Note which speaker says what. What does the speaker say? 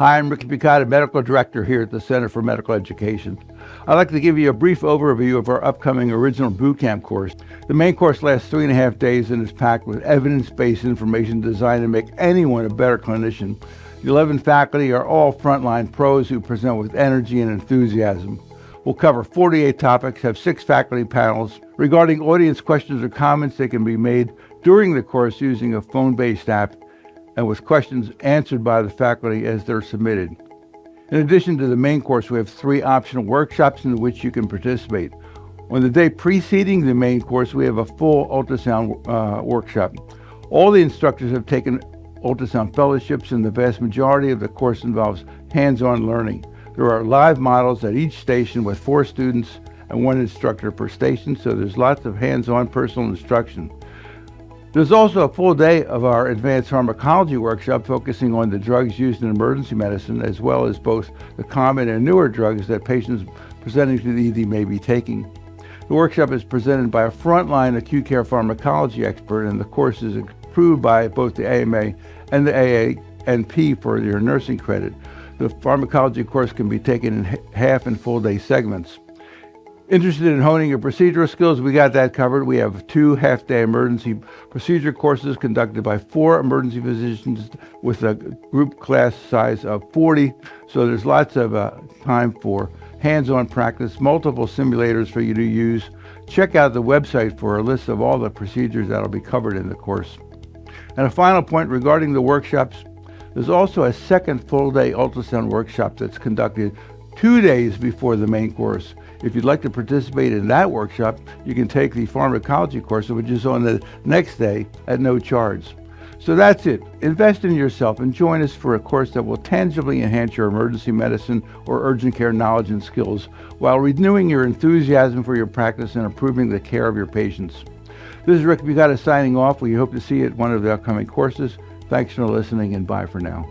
Speaker 1: Hi, I'm Rick Bucata, Medical Director here at the Center for Medical Education. I'd like to give you a brief overview of our upcoming Original Boot Camp course. The main course lasts 3.5 days and is packed with evidence-based information designed to make anyone a better clinician. The 11 faculty are all frontline pros who present with energy and enthusiasm. We'll cover 48 topics, have 6 faculty panels. Regarding audience questions or comments, they can be made during the course using a phone-based app and with questions answered by the faculty as they're submitted. In addition to the main course, we have 3 optional workshops in which you can participate. On the day preceding the main course, we have a full ultrasound workshop. All the instructors have taken ultrasound fellowships, and the vast majority of the course involves hands-on learning. There are live models at each station with 4 students and 1 instructor per station, so there's lots of hands-on personal instruction. There's also a full day of our advanced pharmacology workshop focusing on the drugs used in emergency medicine, as well as both the common and newer drugs that patients presenting to the ED may be taking. The workshop is presented by a frontline acute care pharmacology expert, and the course is approved by both the AMA and the AANP for your nursing credit. The pharmacology course can be taken in half and full day segments. Interested in honing your procedural skills, we got that covered. We have 2 half-day emergency procedure courses conducted by 4 emergency physicians with a group class size of 40. So there's lots of time for hands-on practice, multiple simulators for you to use. Check out the website for a list of all the procedures that will be covered in the course. And a final point regarding the workshops, there's also a second full-day ultrasound workshop that's conducted 2 days before the main course. If you'd like to participate in that workshop, you can take the pharmacology course, which is on the next day at no charge. So that's it. Invest in yourself and join us for a course that will tangibly enhance your emergency medicine or urgent care knowledge and skills while renewing your enthusiasm for your practice and improving the care of your patients. This is Rick Bucata signing off. We hope to see you at one of the upcoming courses. Thanks for listening, and bye for now.